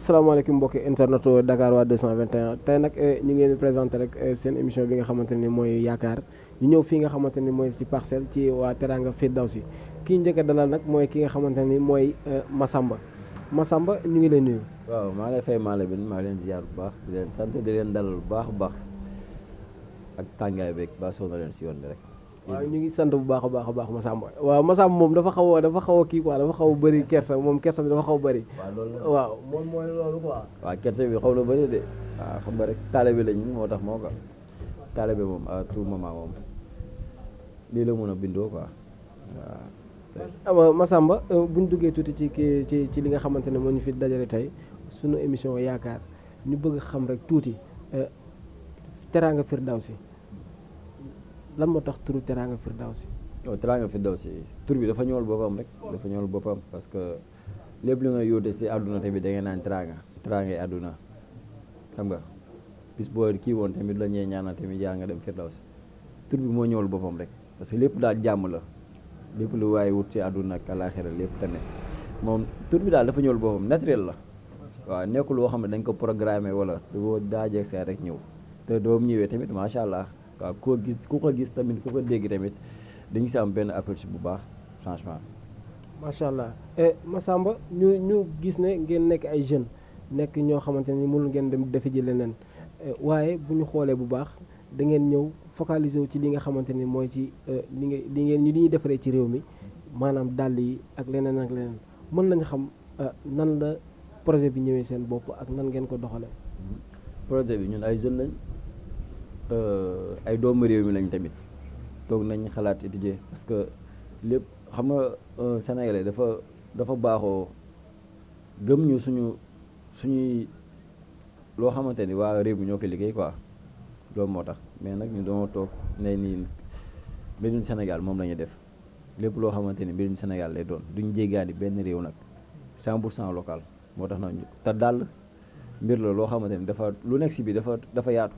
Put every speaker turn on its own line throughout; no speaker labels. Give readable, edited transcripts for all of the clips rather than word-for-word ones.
asalaamaaleykum mbokki internet Dakar waa 221 tey nag ñu ngi leen di présenté rek seen émission bi nga xamante ni mooy yaakaar ñu ñëw fii nga xamante ni mooy ci parcelle ci waa Teranga Firdawsi kii njëkk a dalal nag mooy ki nga xamante ni mooy Massamba Massamba ñu ngi leen nuyu.
waaw maa ngi lay fay Malang bi maa ngi leen ziar bu baax di leen sant di leen dalal bu baax a baax ak tàngaay beeg ba sonn leen si yoon bi rek.
waaw ñu ngi sant bu baax a baax Massamba waaw Massamba moom dafa xaw a kii quoi dafa xaw a bëri kersa moom kersa bi dafa xaw a bëri. waaw moom mooy loolu quoi.
waaw kersa bi xaw na bëri de waaw xam nga rek taalibe lañ moo tax moo ko taalibe moom à tout moment moom lii la mën a bindoo quoi
waaw. Massamba bu ñu duggee tuuti ci li nga xamante ne moo ñu fi dajale tey sunu émission yaakaar ñu bëgg xam rek tuuti Teranga Firdawsi lan moo tax turu Teranga Firdawsi.
waaw Teranga Firdawsi tur bi dafa ñëwal boppam rek dafa ñëwal boppam parce que lépp li nga yóote si àdduna tamit da ngeen naan terangay àdduna xam nga bis boo kii woon tamit la ñuy ñaanal tamit yaa nga dem Firdawsi tur bi moo ñëwal boppam rek parce que lépp daal jàmm la lépp lu waaye wut si àdduna ak àllaaxira lépp tamit moom tur bi daal dafa ñëwal boppam naturel la waaw nekkul loo xam ne dañ ko programmé wala du daa jeeg see rek ñëw te doom ñëwee tamit macha allah. waaw ku ko gis tamit ku ko dégg tamit dañu si am benn aperçu bu baax franchement.
macha allah Massamba ñu gis ne ngeen nekk ay jeunes nekk ñoo xamante ni mënul ngeen dem defi ji leneen waaye bu ñu xoolee bu baax da ngeen ñëw focaliser wu ci li nga xamante ni mooy ci li ñuy defaree ci réew mi maanaam dàll yi ak leneen ak leneen mën nañu xam nan la projet bi ñëwee seen bopp ak nan ngeen ko doxalee.
projet bi ñun ay jeunes lañ. ay doomu réew mi lañ tamit toog nañ xalaat étudier parce que lépp xam nga sénégalais dafa baaxoo gëm ñu suñuy loo xamante ni waa réew mi ñoo ko liggéey quoi loolu moo tax mais nag ñu doon toog ne nii mbirum Sénégal moom la ñu def lépp loo xamante ni mbirum Sénégal lay doon duñ jéggaani benn réew nag 100% local moo tax nag te daal mbir la loo xamante ni dafa lu nekk si bi dafa yaatu.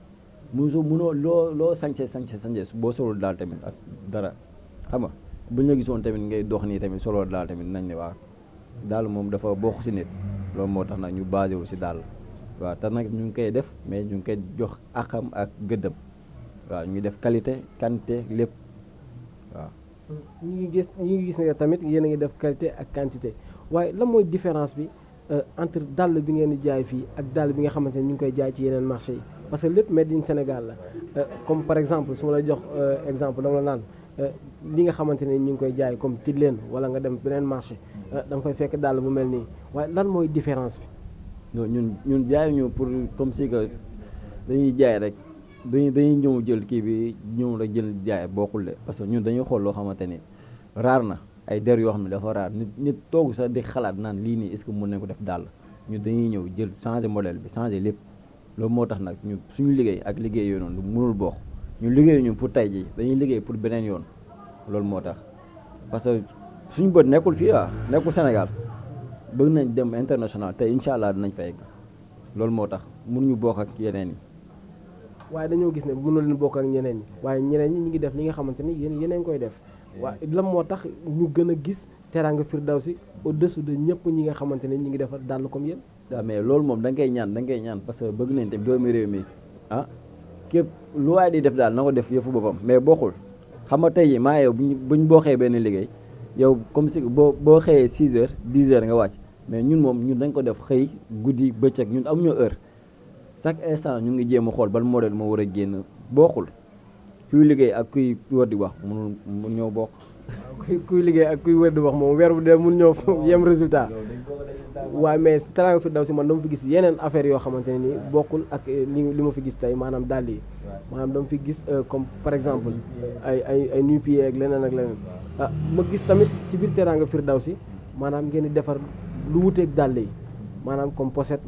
mënoo loo sañse boo solul daal tamit ak dara xam nga buñ la gisoon tamit ngay dox nii tamit soloo daal tamit nañ ne waa daal moom dafa bokk si nit loolu moo tax nag ñu basé wu si daal waaw te nag ñu ngi koy def mais ñu ngi koy jox akam ak gëddëm waaw ñu ngi def qualité quantité lépp waaw.
ñu ngi gis ne tamit yéen a ngi def qualité ak quantité waaye lan mooy différence bi entre dàll bi ngeen di jaay fii ak dàll bi nga xamante ne ñu ngi koy jaay ci yeneen marché yi. parce que lépp made in Sénégal la comme par exemple su ma la jox exemple dama la naan li nga xamante ne ñu ngi koy jaay comme ci leen wala nga dem beneen marché da nga koy fekk dàll bu mel nii waaye lan mooy différence bi.
non ñun jaay ñu pour comme si que dañuy jaay rek dañuy ñëw jël kii bi ñëw rek jël jaay bokkul de parce que ñun dañuy xool loo xamante ni raar na ay der yoo xam ne dafa raar nit toog sax di xalaat naan lii nii est-ce que mën nañ ko def dàll ñun dañuy ñëw jël changer modèle bi changer lépp. loolu moo tax nag ñu suñu liggéey ak liggéey yooyu noonu mënul bokk ñu liggéey ñu pour tey ji dañuy liggéey pour beneen yoon loolu moo tax parce que suñu bët nekkul fii nekkul Sénégal bëgg nañ dem international te incha allah dinañ fa egg loolu moo tax mënuñu bokk ak yeneen yi.
waaye dañoo gis ne mënu leen bokk ak ñeneen ñi waaye ñeneen ñi ñu ngi def li nga xamante ni yeneen koy def waaye lan moo tax ñu gën a gis Teranga Firdawsi au-dessous de ñëpp ñi nga xamante ne ñu ngi defar dàll comme yéen.
waaw mais loolu moom da nga koy ñaan parce que bëgg nañ tamit doomi réew mi képp lu waay di def daal na ko def yëfu boppam mais bokkul xam nga tey jii maa yow buñ bokkee benn liggéey yow comme si boo xëyee 6 heures 10 heures nga wàcc mais ñun dañ ko def xëy guddi bëccëg ñun amuñu heure chaque instant ñu ngi jéem a xool ban modèle moo war a génn bokkul kuy liggéey ak kuy war di wax mun ñoo bokk.
kuy liggéey ak kuy wër di wax moom weer bu dee mun ñëw yem résultat waaye mais Teranga Firdawsi man dama fi gis yeneen affaire yoo xamante ne nii bokkul ak li ma fi gis tey maanaam dàll yi maanaam dama fi gis comme par exemple ay nu-pieds ak leneen ma gis tamit ci biir Teranga Firdawsi maanaam ngeen di defar lu wuteeg dàll yi maanaam comme pochette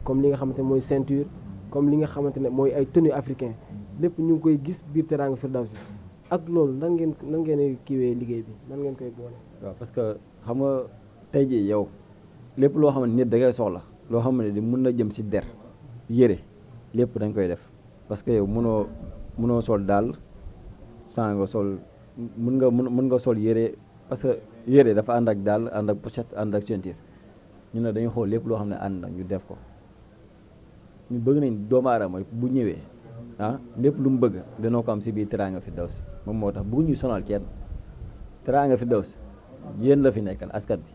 comme li nga xamante ne mooy ceinture comme li nga xamante ne mooy ay tenue africain lépp ñu ngi koy gis biir Teranga Firdawsi ak loolu nan ngeen kiiwee liggéey bi nan ngeen koy boole.
waaw parce que xam nga tey jii yow lépp loo xam ne nit da ngay soxla loo xam ne mën na jëm si der yére lépp dañ koy def parce que yow mënoo sol daal sans nga sol mën nga sol yére parce que yére dafa ànd ak daal ànd ak pochette ànd ak ceinture ñu ne dañuy xool lépp loo xam ne ànd na ñu def ko ñu bëgg nañ doomu aadama bu ñëwee lépp lu mu bëgg danoo ko am si biir Teranga Firdawsi moom moo tax bëgg ñu sonal kenn Teranga Firdawsi yéen la fi nekkal askan bi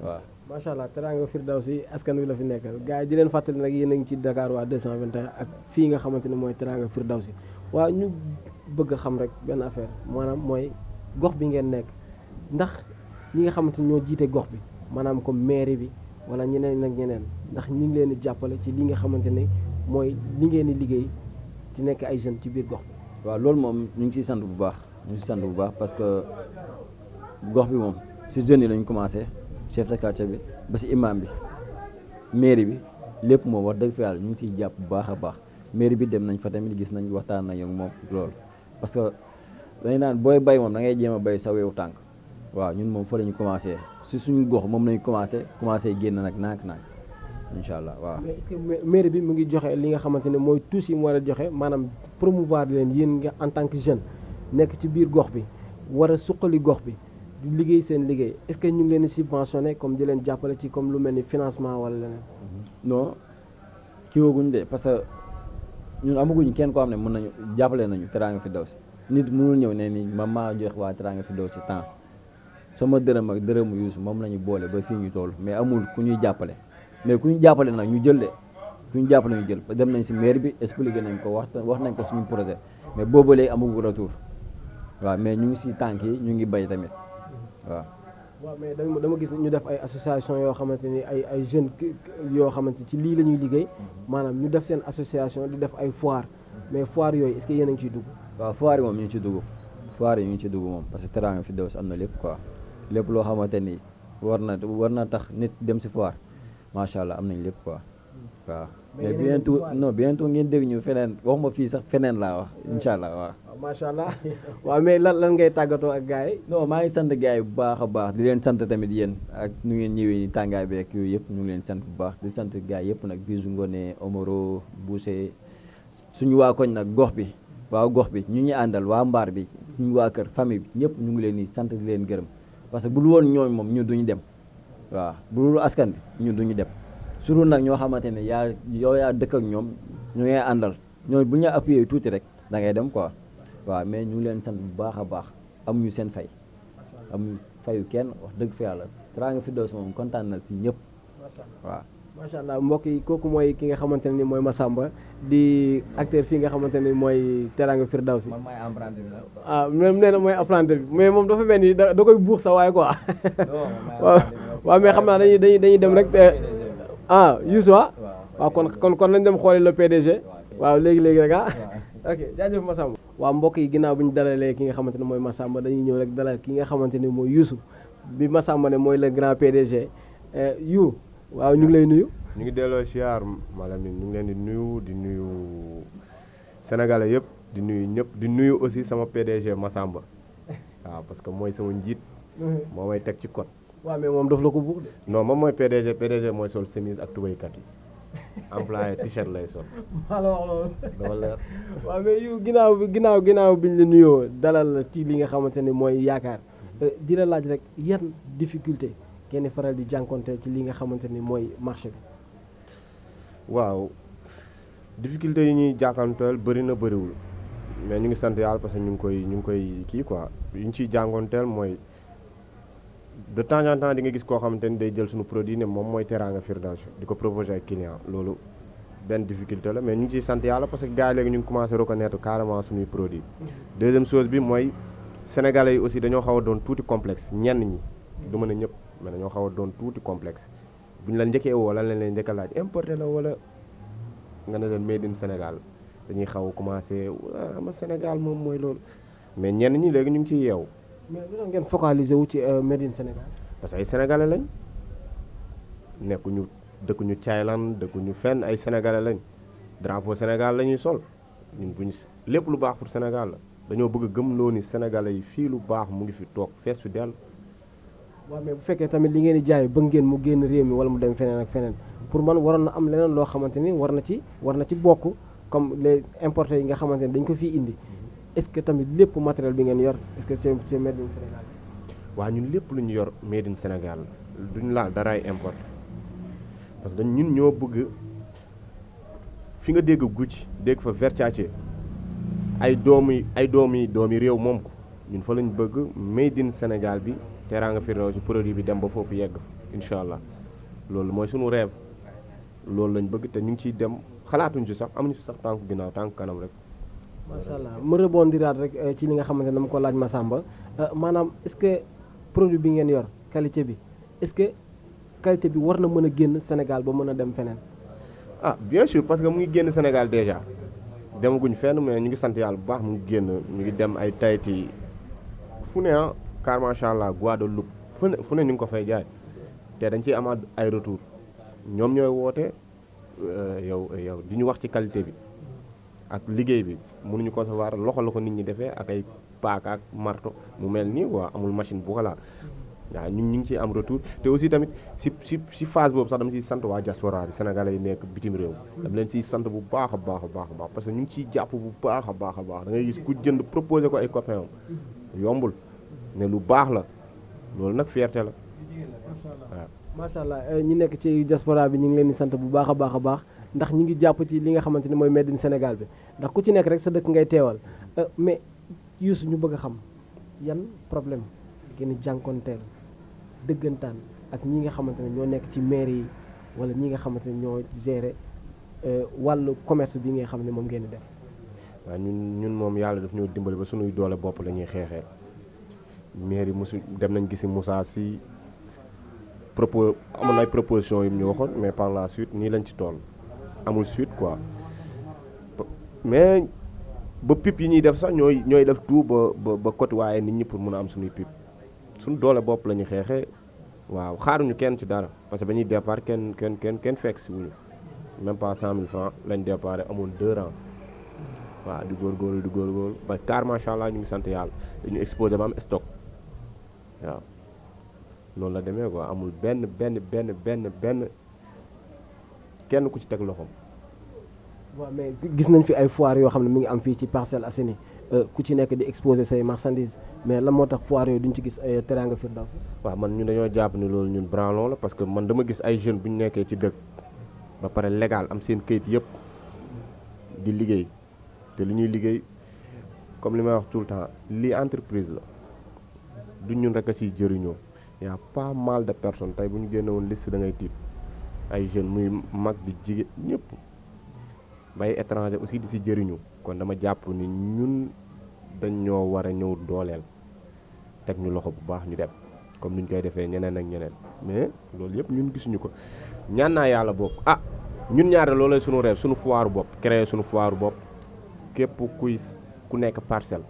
waaw
macha allah Teranga Firdawsi askan wi la fi nekkal gars yi di leen fàttali nag yéen a ngi ci Dakar waa 221 ak fii nga xamante ne mooy Teranga Firdawsi waaw ñu bëgg a xam rek benn affaire maanaam mooy gox bi ngeen nekk ndax ñi nga xamante ni ñoo jiite gox bi maanaam comme mairie bi wala ñeneen ak ñeneen ndax ñi ngi leen di jàppale ci li nga xamante ne mooy li ngeen di liggéey ci nekk ay jeunes ci biir gox bi.
waaw loolu moom ñu ngi ciy sant bu baax parce que gox bi moom si jeunes yi lañu commencé chef de quartier bi ba si imam bi mairie bi lépp moom wax dëgg fa yàlla ñu ngi siy jàpp bu baax a baax mairie bi dem nañ fa tamit gis nañ waxtaan nañ ak moom loolu parce que dañu naan booy bay moom da ngay jéem a bay sa weewu tànk waaw ñun moom fa la ñu commencé si suñu gox moom lañu commencé génn nag nànk-nànk incha allah waaw.
mais est-ce que mairie bi mu ngi joxe li nga xamante ne mooy tous yi mu war a joxe maanaam promouvoir leen yéen nga en tant que jeune nekk ci biir gox bi war a suqali gox bi di liggéey seen liggéey est-ce que ñu ngi leen di subventionné comme di leen jàppale ci comme lu mel ni financement wala leneen.
non kii wooguñ de parce que ñun amaguñ kenn koo xam ne mën nañu jàppale nañu Teranga Firdawsi nit mënul ñëw ne ni ma maa jox waa Teranga Firdawsi temps sama dërëm ak dërëmu Youssou moom la ñu boole ba fii ñu toll mais amul ku ñuy jàppale mais ku ñu jàppale nag ñu jël de ku ñu jàppale ñu jël dem nañ si maire bi expliqué nañ ko wax nañ ko suñu projet mais boobu léegi amagul retour waaw mais ñu ngi si tànk yi ñu ngi bay tamit waaw.
waaw mais dama gis ñu def ay association yoo xamante ni ay jeunes yoo xamante ci lii la ñuy liggéey maanaam ñu def seen association di def ay foire mais foire yooyu est-ce que yéen a ngi ciy dugg.
waaw foire yi moom ñu ngi ci dugg foire yi ñu ngi ci dugg moom parce que Teranga Firdawsi am na lépp quoi lépp loo xamante ni war na tax nit dem si foire macha allah am nañ lépp quoi waaw. mais bientôt ngeen dégg ñu feneen waxuma fii sax feneen laa wax incha allah waaw.
macha allah waaw mais lan ngay tàggatoo ak gars yi.
non maa ngi sant gars yi bu baax a baax di leen sant tamit yéen ak nu ngeen ñëwee ni tàngaay beeg yooyu yëpp ñu ngi leen sant bu baax di sant gars yi yëpp nag Bijou Ngoné Omaro Boucher suñu waa koñ nag gox bi waaw gox bi ñu àndal waa mbaar bi suñu waa kër famille bi ñëpp ñu ngi leen di sant di leen gërëm parce que bu dul woon ñooñ moom ñun duñu dem waaw bu dul askan bi ñun duñu dem surtout nag ñoo xamante ne yaa dëkk ak ñoom ñu ngay àndal ñooy bu ñu appuyé tuuti rek da ngay dem quoi waaw mais ñu ngi leen sant bu baax a baax amuñu seen fay amuñu fayu kenn wax dëgg fa yàlla Teranga Firdawsi moom kontaan na si ñëpp waaw.
macha allah mbokk yi kooku mooy ki nga xamante ne ni mooy Massamba di acteur fii nga xamante ni mooy Teranga Firdawsi.
man maay apprenti bi la.
ah même nee na mooy apprenti bi mais moom dafa mel ni da koy buux sa waaye quoi. waaw mais xam naa dañuy dem rek. Youssou waaw kon lañ dem xooli le PDG. waaw léegi rek ok jaajëf Massamba. waaw mbokk yi ginnaaw bi ñu dalalee ki nga xamante ne mooy Massamba dañuy ñëw rek dalal ki nga xamante ne mooy Youssou bi Massamba ne mooy le grand PDG waaw ñu ngi lay nuyu.
ñu ngi delloo siyaar Malamine ñu ngi leen di nuyu Sénégalais yëpp di nuyu ñëpp di nuyu aussi sama PDG Massamba waaw parce que mooy sama njiit. moo may teg ci code.
waaw mais moom daf la ko buux de.
non moom mooy PDG mooy sol chemise ak tubéykat yi employé t-shirt lay sol.
maa la wax loolu.
dafa leer.
waaw mais yu ginnaaw bi ñu la nuyoo dalal ci li nga xamante ne mooy yaakaar di la laaj rek yan difficulté kenn faral di jànkonteel ci li nga xamante ni mooy marché bi.
waaw difficulté yi ñuy jànkonteel bëri na bëriwul mais ñu ngi sant yàlla parce que ñu ngi koy kii quoi yi ñu ciy jànkonteel mooy de temps en temps di nga gis koo xamante ni day jël suñu produit ne moom mooy Teranga Firdawsi di ko proposer ay client loolu benn difficulté la mais ñu ngi ciy sant yàlla parce que gars yi léegi ñu ngi commencé reconnaître carrément suñuy produit. deuxième chose bi mooy sénégalais yi aussi dañoo xaw a doon tuuti complexe ñenn ñi du mën a ñëpp mais dañoo xaw a doon tuuti complexe bu ñu la njëkkee woo lan lañ leen njëkk a laaj importé la wala nga ne leen made in Sénégal dañuy xaw a commencé ma Sénégal moom mooy loolu mais ñenn ñi léegi ñu ngi ciy yeewu.
mais lu tax ngeen focaliser wu ci made in Sénégal.
parce que ay sénégalais lañ nekkuñu dëkkuñu Thailand dëkkuñu fenn ay sénégalais lañ drapeau Sénégal la ñuy sol ñun buñ lépp lu baax pour Sénégal la dañoo bëgg a gëmloo ni sénégalais yi fii lu baax mu ngi fi toog fees fi dell.
waaw mais bu fekkee tamit li ngeen di jaay bëgg ngeen mu génn réew mi wala mu dem feneen ak feneen pour man waroon na am leneen loo xamante ni war na ci bokk comme les importés yi nga xamante ni dañ ko fii indi est-ce que tamit lépp matériel bi ngeen yor est-ce que c'est made in Sénégal.
waaw ñun lépp lu ñu yor made in Sénégal la duñ laal daraay importe parce que ñun ñoo bëgg fi nga dégg Gucci dégg fa Versace ay doomi réew moom ko ñun fa lañ bëgg made in Sénégal bi Teranga Firdawsi produit bi dem ba foofu yegg incha allah loolu mooy sunu rêve loolu lañ bëgg te ñu ngi ciy dem xalaatuñ ci sax amuñu ci sax tànku ginnaaw tànku kanam rek.
macha allah ma rebondiraat rek ci li nga xamante ne dama ko laaj Massamba maanaam est-ce que produit bi ngeen yor qualité bi est-ce que qualité bi war na mën a génn Sénégal ba mën a dem feneen.
ah bien sûr parce que mu ngi génn Sénégal déjà demaguñ fenn mais ñu ngi sant yàlla bu baax mu ngi génn ñu ngi dem ay Tahiti fu ne car macha allah Guadeloupe fu ne ñu ngi ko fay jaay te dañ ciy amaat ay retour ñoom ñooy woote yow di ñu wax ci qualité bi ak liggéey bi mënuñu concevoir loxo la ko nit ñi defee ak ay paaka ak marto mu mel nii waa amul machine bu ko laal waaw ñu ngi ciy am retour te aussi tamit si phase boobu sax dama ciy sant waa diaspora bi sénégalais yi nekk bitim réew dama leen ciy sant bu baax a baax parce que ñu ngi ciy jàpp bu baax a baax da ngay gis ku jënd proposé ko ay copains am yombul ne lu baax la loolu nag fierté la waaw.
macha allah ñi nekk ci diaspora bi ñu ngi leen di sant bu baax a baax ndax ñi ngi jàpp ci li nga xamante ne mooy made in Sénégal bi ndax ku ci nekk rek sa dëkk ngay teewal mais Youssou ñu bëgg a xam yan problème ngeen jànkoonteel dëggantaan ak ñi nga xamante ne ñoo nekk ci mairie yi wala ñi nga xamante ne ñoo gérer wàllu commerce bi nga xam ne moom ngeen di def.
waaw ñun moom yàlla daf ñoo dimbali ba suñuy doole bopp la ñuy xeexee mairie mosu dem nañ gisi Moussa Sy amoon ay proposition yu ñu waxoon mais par la suite nii lañ ci toll amul suite quoi mais ba pip yi ñuy def sax ñooy def tout ba côté waaye nit ñi pour mun a am suñuy pip suñu doole bopp la ñuy xeexee waaw xaaruñu kenn ci dara parce que ba ñuy départ kenn fekk si wuñu même pas 100 000 francs lañ départ amoon 2 ans waaw di góorgóorlu ba car macha allah ñu ngi sant yàlla dañu exposé ba am stock waaw loolu la demee quoi amul benn kenn ku ci teg loxoom.
waaw mais gis nañ fi ay foire yoo xam ne mi ngi am fii ci Parcelles Assainies ku ci nekk di exposer say marchandises mais lan moo tax foire yooyu duñ ci gis ay Teranga Firdawsi.
waaw man ñun dañoo jàpp ni loolu ñun branlon la parce que man dama gis ay jeunes bu ñu nekkee ci dëkk ba pare légal am seen këyit yëpp di liggéey te li ñuy liggéey comme li may wax tout le temps lii entreprise la du ñun rek a siy jëriñoo y a pas mal de personnes tey bu ñu génne woon liste da ngay tiit ay jeunes muy mag di jigéen ñëpp bay étranger aussi di si jëriñu kon dama jàpp ni ñun dañ ñoo war a ñëw dooleel teg ñu loxo bu baax ñu dem comme ni ñu koy defee ñeneen ak ñeneen mais loolu yëpp ñun gisuñu ko ñaan naa yàlla bokk ñun ñaare loolay suñu rêve suñu foire bopp créer suñu foire bopp képp ku nekk parcelle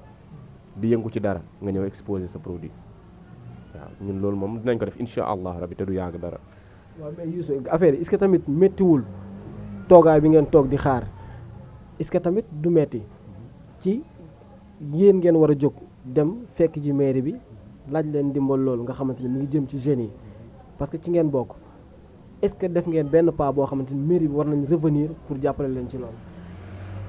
di yëngu ci dara nga ñëw exposer sa produit waaw ñun loolu moom dinañ ko def incha allah rabi te du yàgg dara.
waaw mais Youssou affaire yi est-ce que tamit méttiwul toogaay bi ngeen toog di xaar est-ce que tamit du metti ci yéen ngeen war a jóg dem fekk ci mairie bi laaj leen dimbal loolu nga xamante ne mi ngi jëm ci jeunes yi parce que ci ngeen bokk est-ce que def ngeen benn pas boo xamante ni mairie bi war nañ revenir pour jàppale leen ci loolu.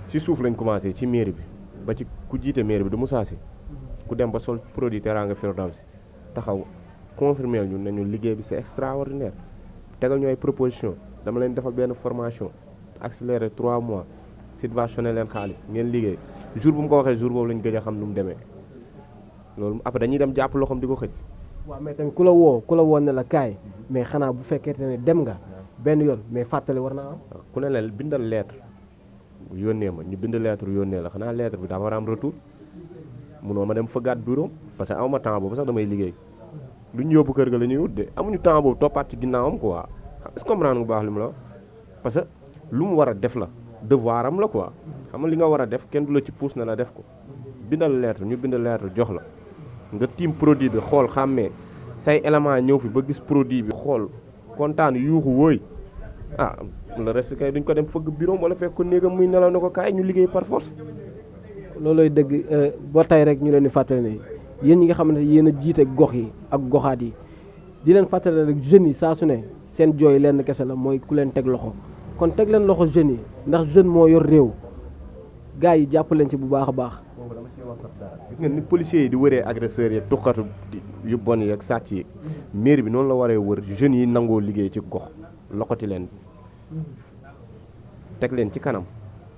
ci suuf lañ commencé ci mairie bi ba ci ku jiite mairie bi du Moussa Sy ku dem ba sol produit Teranga Firdawsi taxaw confirmer ñu ne ñu liggéey bi c'est extraordinaire tegal ñu ay proposition dama leen defal benn formation accéléré 3 mois subventionné leen xaalis ngeen liggéey jour bu mu ko waxee jour boobu lañ gëj a xam nu mu demee loolu après dañuy dem jàpp loxoom di ko xëcc.
waaw mais tamit ku la woo ne la kaay mais xanaa bu fekkee ne dem nga benn yoon mais fàttali war naa am.
ku ne leen bindal lettre yónnee ma ñu bind lettre yónnee la xanaa lettre bi dafa war a am retour munoo ma dem fëggaat bureau parce que awma temps boobu sax damay liggéey lu ñu yóbbu kër ga la ñuy wut de amuñu temps boobu toppaat ci ginnaawam quoi est-ce que comprendre nga baax li mu la parce que lu mu war a def la devoir am la quoi xam nga li nga war a def kenn du la ci pousse na la def ko bindal lettre ñu bind lettre jox la nga tiim produit bi xool xàmmee say élément ñëw fi ba gis produit bi xool kontaan yuuxu wooy le reste kay duñ ko dem fëgg bureau wala fekk ko néegam muy nelaw na ko kaay ñu liggéey par force.
loolooy dëgg ba tey rek ñu leen di fàttali ne yéen ñi nga xamante ne yéen a jiite gox yi ak goxaat yi di leen fàttali rek jeunes yi saa su ne seen jooy lenn kese la mooy ku leen teg loxo kon teg leen loxo jeunes yi ndax jeune moo yor réew gars yi jàpp leen ci bu baax a baax.
boobu dama ciy wax sax dara gis nga ni policiers yi di wëree agresseurs yi tuqatu yu bon yi ak sàcc yi mairie bi noonu la waree wër jeunes yi nangoo liggéey ci gox loxoti leen teg leen ci kanam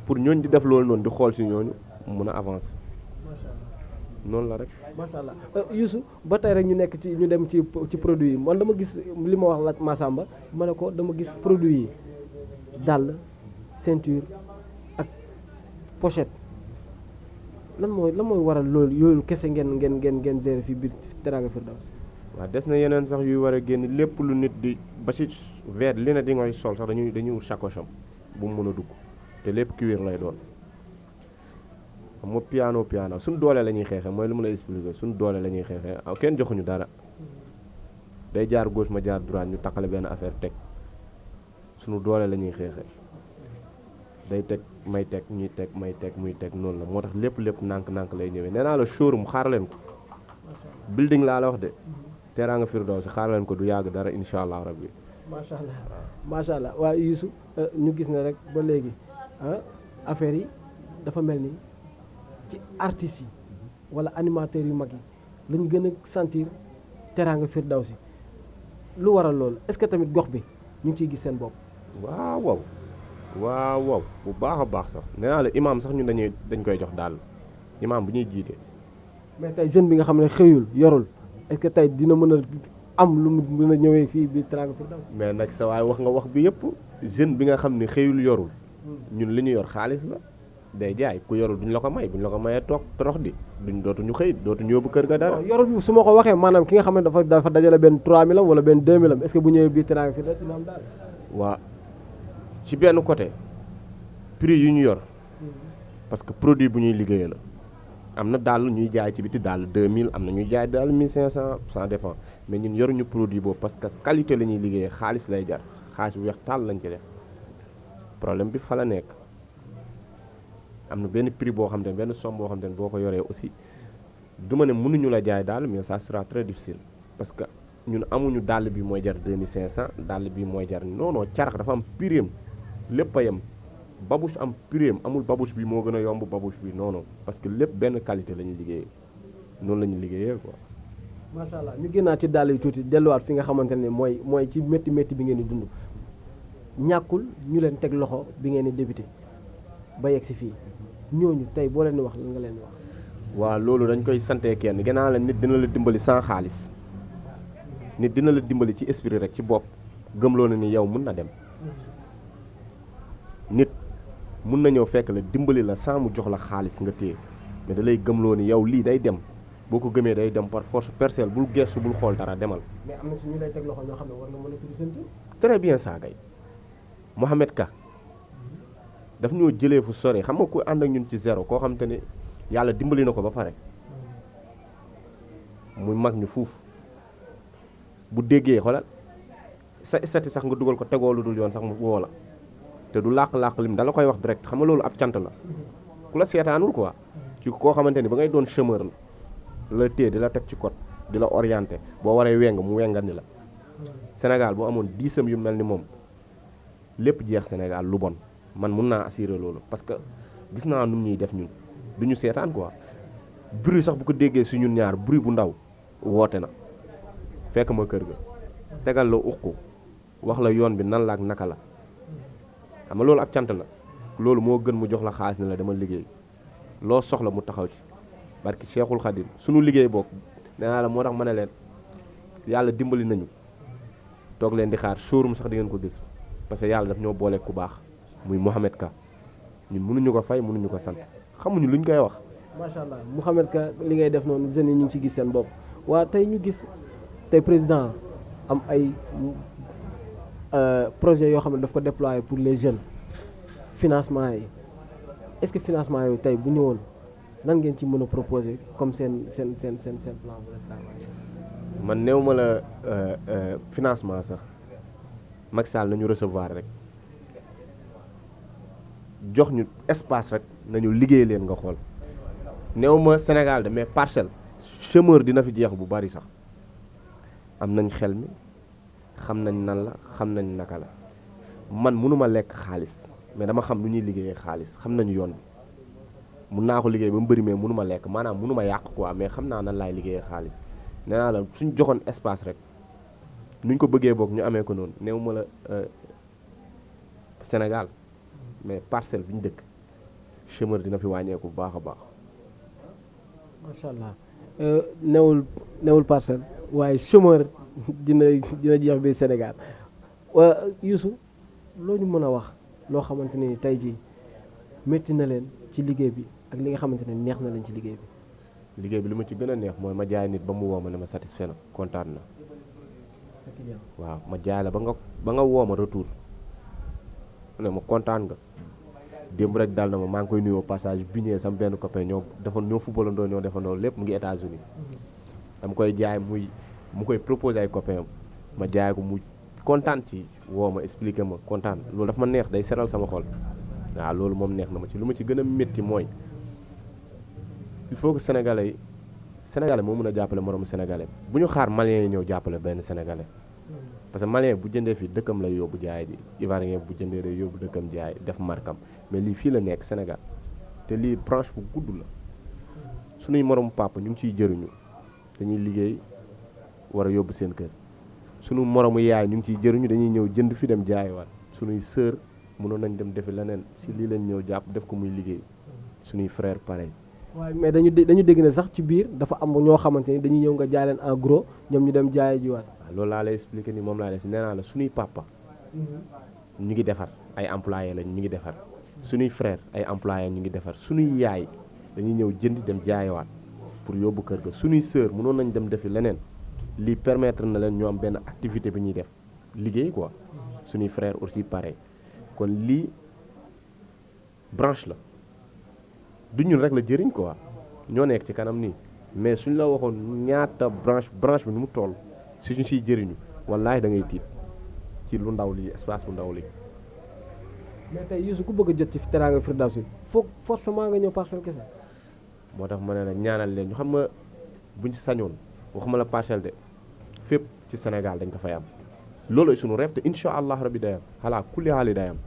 pour ñooñ di def loolu noonu di xool si ñooñu mun a avancer noonu la rek.
macha allah Youssou ba tey rek ñu nekk ci ñu dem ci produit yi man dama gis li ma wax la Massamba ma ne ko dama gis produit yi dàll ceinture ak pochette lan mooy waral loolu yooyu kese ngeen gérer fi biir Teranga Firdaws.
waaw des na yeneen sax yuy war a génn lépp lu nit di ba ci verre li na di ngay sol sax dañuy wut sacoche am bu mu mën a dugg te lépp cuir lay doon xam nga piano suñ doole la ñuy xeexee mooy lu mu lay expliquer suñ doole la ñuy xeexee kenn joxuñu dara day jaar gauche ma jaar droite ñu takkale benn affaire teg suñu doole la ñuy xeexee day teg may teg ñuy teg may teg muy teg noonu la moo tax lépp nànk-nànk lay ñëwee nee naa la showroom xaar leen ko building laa la wax de Teranga Firdaws xaar leen ko du yàgg dara incha allah rabbi.
macha allah waaye Youssou ñu gis ne rek ba léegi affaire yi dafa mel ni ci artistes yi wala animateurs yu mag yi lañ gën a sentir Teranga Firdaws lu waral loolu est-ce que tamit gox bi ñu ngi ciy gis seen bopp.
waaw bu baax a baax sax nee naa la imaam sax ñun dañ koy jox daal imaam bu ñuy jiite.
mais tey jeune bi nga xam ne xëyul yorul est-ce que tey dina mën a am lu mu mën a ñëwee fii bi Teranga Firdaws.
mais nag sa waay wax nga wax bi yëpp jeune bi nga xam ne xëyul yorul ñun li ñu yor xaalis la day jaay ku yorul duñ la ko may buñ la ko mayee toog torox di dootuñu xëy dootuñu yóbbu kër ga dara.
yorul bi su ma ko waxee maanaam ki nga xam ne dafa dajale benn 3000 am wala benn 2000 am est-ce que bu ñëwee biir Teranga Firdaws dina am daal.
waa ci benn côté prix yu ñu yor parce que produit bu ñuy liggéeyee la am na daal ñuy jaay ci biti daal 2000 am na ñuy jaay daal 1500 ça dépend mais ñun yoruñu produit boobu parce que qualité la ñuy liggéeyee xaalis lay jar xaalis bu weex tàll lañ ci def problème bi fa la nekk am na benn prix boo xam te ne benn somme boo xam te ne boo ko yoree aussi du ma ne mënuñu la jaay daal mais ça sera très difficile parce que ñun amuñu dàll bi mooy jar 2500 dàll bi mooy jar non carax dafa am prix am lépp a yem babouche am prix am amul babouche bi moo gën a yomb babouche bi non parce que lépp benn qualité la ñuy liggéeyee noonu la ñuy liggéeyee quoi.
macha allah ñu génnaat ci dàll yi tuuti delluwaat fi nga xamante ne mooy ci métti bi ngeen di dund ñàkkul ñu leen teg loxo bi ngeen di débuté ba yegg si fii ñooñu tey boo leen di wax lan nga leen di wax.
waaw loolu dañ koy santee kenn gannaaw la nit dina la dimbali sans xaalis nit dina la dimbali ci esprit rek ci bopp gëmloo na ni yow mun na dem nit mun na ñëw fekk la dimbali la sans mu jox la xaalis nga téye mais da lay gëmloo ni yow lii day dem boo ko gëmee day dem par force personnelle bul gestu bul xool dara demal.
mais am na su ñu lay teg loxo ñoo xam ne war nga mën a tudd seen tur.
très bien ça kay Mohamed Ka daf ñoo jëlee fu sori xam nga ku ànd ak ñun ci zéro koo xam te ne yàlla dimbali na ko ba pare muy mag ñu fuuf bu déggee xoolal sa istati sax nga dugal ko tegoo lu dul yoon sax mu woo la te du làq-làq lim dala koy wax direct xam nga loolu ab cant la ku la seetaanul quoi ci koo xamante ni ba ngay doon chômeur la téye di la teg ci code di la orienté boo waree weng mu wengal ni la Sénégal boo amoon 10 yu mel ni moom lépp jeex Sénégal lu bon man mun naa assurer loolu parce que gis naa nu ñuy def ñun du ñu seetaan quoi bruit sax bu ko déggee si ñun ñaar bruit bu ndaw woote na fekk ma kër ga tegal la uqu wax la yoon bi nan la ak naka la xam nga loolu ab cant la loolu moo gën mu jox la xaalis ne la dama liggéey loo soxla mu taxaw ci barki Cheikhul Khadim sunu liggéey bokk nee naa la moo tax ma ne leen yàlla dimbali nañu toog leen di xaar showroom sax di ngeen ko gis parce que yàlla daf ñoo boole ku baax muy Mohamed Ka ñun mënuñu ko fay mënuñu ko sant xamuñu luñ koy wax.
macha allah Mohamed Ka li ngay def noonu jeunes yi ñu ngi ci gis seen bopp waa tey ñu gis tey président am ay projet yoo xam ne daf ko déployer pour les jeunes financement yi est-ce que financement yooyu tey bu ñëwoon nan ngeen ci mën a proposer comme seen plan bu la.
man néew ma la financement sax Macky Sall nañu recevoir rek jox ñu espace rek nañu liggéey leen nga xool néew ma Sénégal de mais parcelle chômeur dina fi jeex bu bari sax am nañ xel mi xam nañ nan la xam nañ naka la man mënuma lekk xaalis mais dama xam nu ñuy liggéeyee xaalis xam nañu yoon bi mun naa ko liggéey ba mu bëri mais mënuma lekk maanaam mënuma yàq quoi mais xam naa nan laay liggéeyee xaalis nee naa la suñ joxoon espace rek nuñ ko bëggee boog ñu amee ko noonu néew ma la Sénégal mais parcelle bi ñu dëkk chômeur dina fi wàññeeku bu baax a baax.
macha allah newul parcelle waaye chômeur dina jeex bi Sénégal Youssou loo ñu mën a wax loo xamante ne ni tey jii métti na leen ci liggéey bi ak li nga xamante ne neex na leen ci liggéey bi.
liggéey bi li ma ci gën a neex mooy ma jaay nit ba mu woo ma ne ma satisfait na kontaan na. waaw ma jaay la ba nga woo ma retour ne ma kontaan nga démb rek daal na ma maa ngi koy nuyoo passage bi ñëwee sama benn copain ñoo footballandoo ñoo defandoo lépp mu ngi États-Unis dama koy jaay mu koy proposé ay copain ma jaay ko mu kontaan ci woo ma expliqué ma kontaan loolu dafa ma neex day seral sama xol waaw loolu moom neex na ma ci lu ma ci gën a métti mooy il faut que sénégalais moo mën a jàppale moromu sénégalais bu ñu xaar malien yi ñëw jàppale benn sénégalais parce que malien bu jëndee fii dëkkam lay yóbbu jaay ji ivoirien bu jëndee day yóbbu dëkkam jaay def markam mais lii fii la nekk Sénégal te lii branche bu gudd la suñuy moromu papa ñu ngi ciy jëriñu dañuy liggéey war a yóbbu seen kër suñu moromu yaay ñu ngi ciy jëriñu dañuy ñëw jënd fi dem jaayiwaat suñuy sœur mënoon nañ dem defi leneen si lii lañ ñëw jàpp def ko muy liggéey suñuy frère pareil.
waaw mais dañu dégg ne sax ci biir dafa am ñoo xamante ni dañuy ñëw nga jaay leen en gros ñoom ñu dem jaay jiwaat.
loolu laa lay expliqué ni moom laa lay si nee naa la suñuy papa ñu ngi defar ay employé lañ ñu ngi defar suñuy frère ay employé ñu ngi defar suñuy yaay dañuy ñëw jënd dem jaayiwaat pour yóbbu kër ga suñuy sœur mënoon nañ dem defi leneen lii permettre na leen ñu am benn activité bi ñuy def liggéey quoi suñuy frère aussi pareil kon lii branche la du ñun rek la jëriñ quoi ñoo nekk ci kanam nii mais suñ la waxoon ñaata branche bi nu mu toll suñu siy jëriñu wallaahi da ngay tiit ci lu ndaw lii espace bu ndaw lii.
mais tey Youssou ku bëgg a jot ci Teranga Firdawsi foog forcément nga ñëw Parcelles kese.
moo tax ma ne nag ñaanal leen ñu xam nga buñ ci sañoon waxuma la Parcelles de fépp ci Sénégal dañ ko fay am loolu suñu rêve te incha allah rabbi day am xalaa kulli haali day am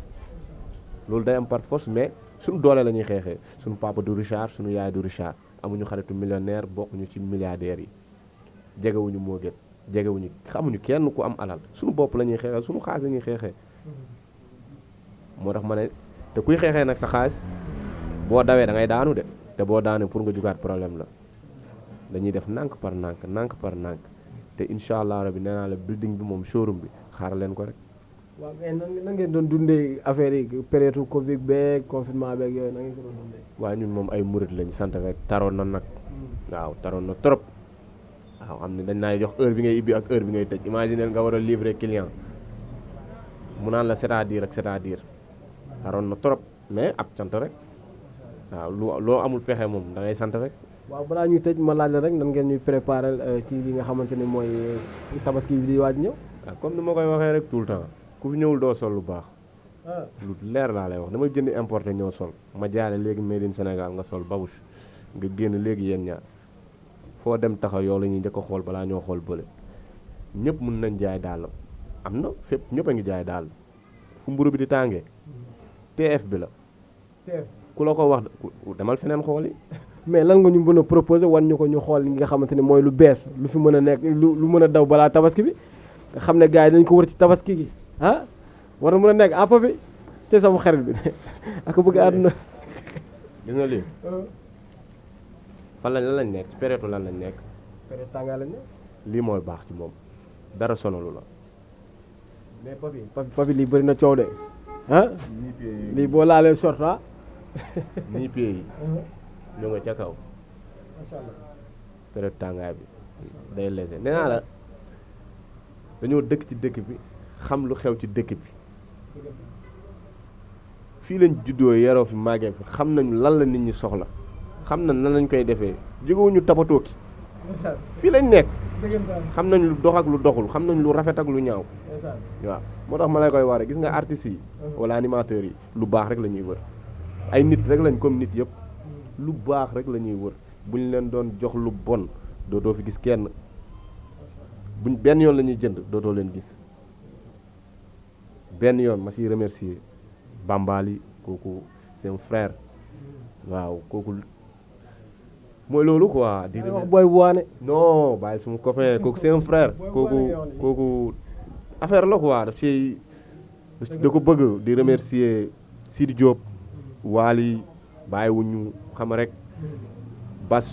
loolu day am par force mais suñu doole la ñuy xeexee suñu papa du Richard suñu yaay du Richard amuñu xaritu millionnaire bokkuñu ci milliardaires yi jegewuñu moo gën jegewuñu xamuñu kenn ku am alal suñu bopp la ñuy xeexee suñu xaalis la ñuy xeexee moo tax ma ne te kuy xeexee nag sa xaalis boo dawee da ngay daanu de te boo daanee pour nga jugaat problème la dañuy def nànk par nànk te incha allah rabi nee naa la building bi moom showroom bi xaar leen ko rek.
waaw mais nan ngeen doon dundee affaire yi période Covid beeg confinement beeg yooyu nan ngeen ko doon dundee.
waaw ñun moom ay murit lañ sant rek taroon na nag. waaw taroon na trop. waaw xam ne dañ naa jox heure bi ngay ibbi ak heure bi ngay tëj imaginer nga war a livrer client mu naan la c'est-à-dire ak c'est-à-dire taroon na trop mais ab sant rek waaw loo amul pexe moom da ngay sant rek.
waaw balaa ñuy tëj ma laaj la rek nan ngeen ñuy préparer ci li nga xamante ne mooy tabaski bi di waaj ñëw.
waaw comme ni ma koy waxee rek tout le temps ku fi ñëwul doo sol lu baax. lu leer laa lay wax dama jënd importé ñëw sol ma jaale léegi made in Sénégal nga sol babouche nga génn léegi yéen ñaar foo dem taxaw yow la ñuy njëkk a xool balaa ñoo xool bële ñëpp mën nañ jaay daal am na fépp ñëpp a ngi jaay daal fu mburu bi di tàngee TF bi la. ku la ko wax demal feneen xool yi.
mais lan nga ñu mën a proposé wan ñu ko ñu xool li nga xamante ne mooy lu bees lu fi mën a nekk lu mën a daw balaa tabaski bi nga xam ne gars yi dañ ko wër ci tabaski gi ah war na mën a nekk àpp bi te sama xarit bi ak bëgg àdduna.
gis nga lii fan lan lañ nekk ci période lan lañ nekk.
période tàngaay lañ nekk.
lii mooy baax ci moom dara sonalu la.
mais papi lii bëri na coow de ah. lii boo laalee short ah.
nii pieds yi. ñu nga ca kaw.
macha allah.
période tàngaay bi day léger nee naa la dañoo dëkk ci dëkk bi xam lu xew ci dëkk bi fii lañ juddoo yaroo fi màggee fi xam nañ lan la nit ñi soxla xam nañ nan lañ koy defee jógewuñu tapatoo ki fii lañ nekk xam nañ lu dox ak lu doxul xam nañ lu rafet ak lu ñaaw waaw moo tax ma lay koy wax rek gis nga artistes yi wala animateurs yi lu baax rek la ñuy wër ay nit rek lañ comme nit yëpp lu baax rek la ñuy wër buñ leen doon jox lu bon dootoo fi gis kenn buñ benn yoon la ñuy jënd dootoo leen gis benn yoon ma siy remercier Bambali kooku c'est un frère waaw kooku mooy loolu quoi. di
wax booy bu waane.
non bàyyi suma copain kooku c'est un frère kooku affaire la quoi daf ci da ko bëgg di remercier Sidi Diop Waly bàyyiwuñu xam rek Bas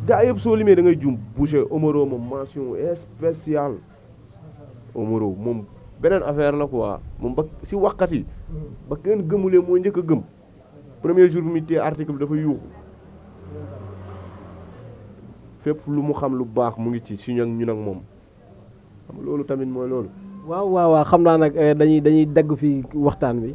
gaa yëpp soo limee da ngay jum Boucher Omaro moom mention spéciale Omaro moom beneen affaire la quoi moom ba si waxkat yi ba kenn gëmulee moo njëkk a gëm premier jour bi mu téye article bi dafa yuuxu fépp lu mu xam lu baax mu ngi ci suñu ak ñun ak moom xam loolu tamit mooy loolu.
waaw xam naa nag dañuy dagg fii waxtaan bi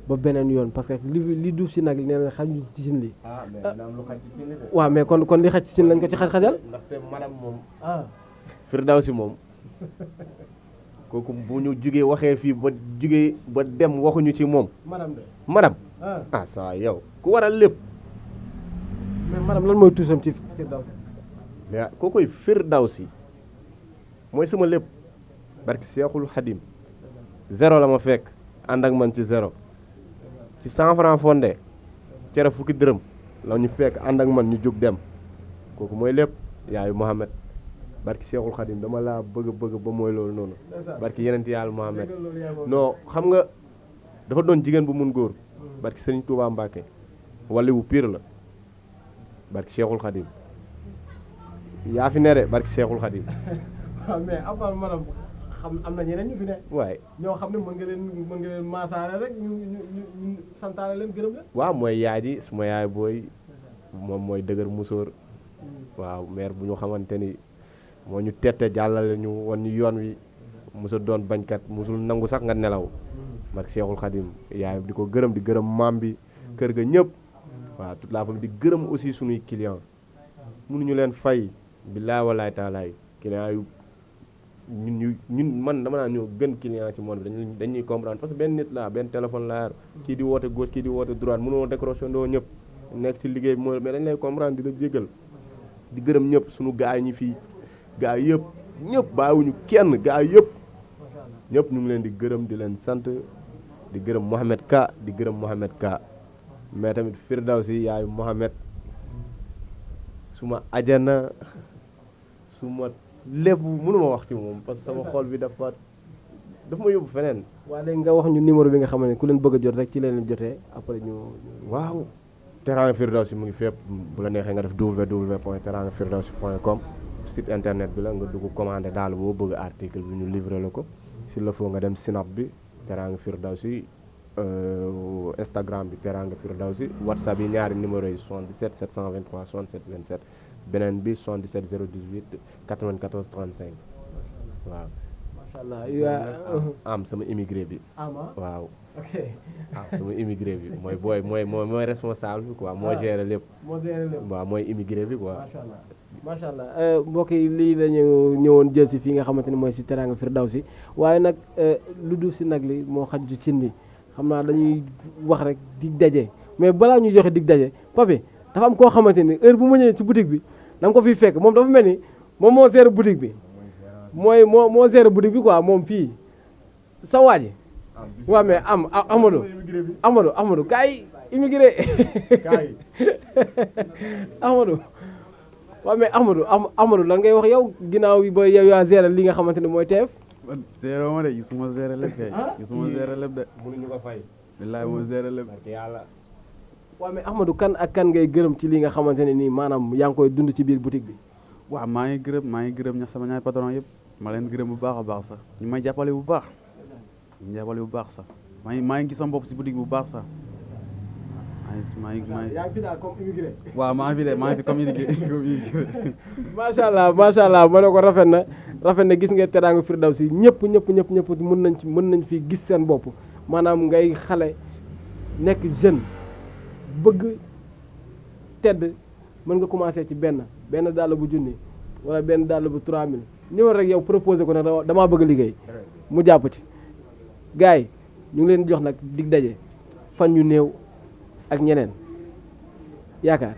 ba beneen yoon parce que li duuf si nag nee na xaju ci cin li.
mais dina am lu xaj ci cin li de.
waaw mais kon li xaj ci cin lañ ko ci xajal.
ndaxte madame moom. Firdawsi moom kooku bu ñu jugee waxee fii ba dem waxuñu ci moom. madame. saa yow ku waral lépp.
mais madame lan mooy tuusam ci Firdawsi.
mais kookoy Firdawsi mooy sama lépp. barki Seexul Xadim 0 la ma fekk ànd ak man ci 0 ci 100 francs fondé cere fukki dërëm la ñu fekk ànd ak man ñu jóg dem kooku mooy lépp yaayu Mohamed barki Seexul Xadim dama laa bëgg ba mooy loolu noonu barki yeneen yàlla Mohamed non xam nga dafa doon jigéen bu mun góor barki Sëriñ Tuubaa Mbàkke waliwu pire la barki Seexul Xadim yaa fi ne de barki Seexul Xadim
mais après madame xam am na ñeneen ñu fi ne.
waaye
ñoo xam ne mën nga leen maasaale rek ñu santaale leen gërëm leen.
waaw mooy yaay ji suma yaay booy moom mooy dëgër musóor waaw mère bu ñu xamante ni moo ñu tette jàllale ñu wan ñu yoon wi musa doon bañkat musul nangu sax nga nelaw mag Seexul Xadim yaay di ko gërëm di gërëm maam bi kër ga ñëpp waaw toute la famille di gërëm aussi suñuy client mënuñu leen fay billaay walaay taalaay client yu ñun man dama naa ñoo gën client ci monde bi dañuy comprendre parce que benn nit laa benn téléphone laa yor kii di woote gauche kii di woote droite mënoo décrocher ndoo ñëpp nekk ci liggéey bi mooy mais dañ lay comprendre di la jégal di gërëm ñëpp suñu gaay ñi fii gaay yëpp ñëpp bàyyiwuñu kenn gaay yëpp ñëpp ñu ngi leen di gërëm di leen sant di gërëm Mohamed Ka di gërëm Mohamed Ka mais tamit Firdawsi yaayu Mohamed suma ajana suma lépp mënuma wax ci moom parce que sama xol bi dafa ma yóbbu feneen.
waaw léegi nga wax ñu numéro bi nga xam ne ku leen bëgg a jot rek ci leen jotee après ñu.
waaw Teranga Firdawsi mu ngi fépp bu la neexee nga def www.terangafirdawsi.com site internet bi la nga dugg commandé daal boo bëgg article bi ñu livré la ko s'il le faut nga dem Snap bi Teranga Firdawsi Instagram bi Teranga Firdawsi WhatsApp yi ñaari numéro yi 77 723 67 27 beneen bi 77 018 94 35 waaw.
macha allah
am sama immigré bi. waaw.
ok
sama immigré bi mooy booy mooy responsable bi quoi moo géré lépp. waaw mooy immigré bi quoi.
macha allah mbokk yi lii lañu ñëwoon jël si fii nga xamante ni mooy si Teranga Firdawsi waaye nag lu dul si nag li moo xaj ci cin li xam naa dañuy wax rek dig daje mais balaa ñuy joxe dig daje papi dafa am koo xamante ni heure bu ma ñëwee ci boutique bi danga ko fi fekk moom dafa mel ni moom moo géré boutique bi moo géré boutique bi quoi moom fii sa waa ji waaw mais Amadou kaay immigré Amadou waaw mais Amadou lan ngay wax yow ginnaaw ba yow yaa géré li nga xamante ne mooy teef
man géré ma de gisuma géré lépp kay gisuma géré lépp de
mënuñu ko fay
billaay moo géré lépp
yàlla
waaw mais Ahmadou kan ak kan ngay gërëm ci li nga xamante ne nii maanaam yaa ngi koy dund ci biir boutique bi
waaw maa ngi gërëm ñax sama ñaari patron yëpp ma leen gërëm bu baax a baax sax ñu may jàppale bu baax sax maa ngi gis sama bopp si boutique bu baax sax maa ngi
yaa ngi fi daal comme immigré
waaw maa ngi fi comme immigré
macha allah ma ne ko rafet na gis nga Teranga Firdawsi ñëpp mën nañ fi gis seen bopp maanaam ngay xale nekk jeune bëgg tedd mën nga commencé ci benn dàll bu junni wala benn dàll bu 3000 ñëwal rek yow proposé ko ne damaa bëgg liggéey mu jàpp ci gars yi ñu ngi leen jox nag dig daje fan yu néew ak ñeneen yaakaar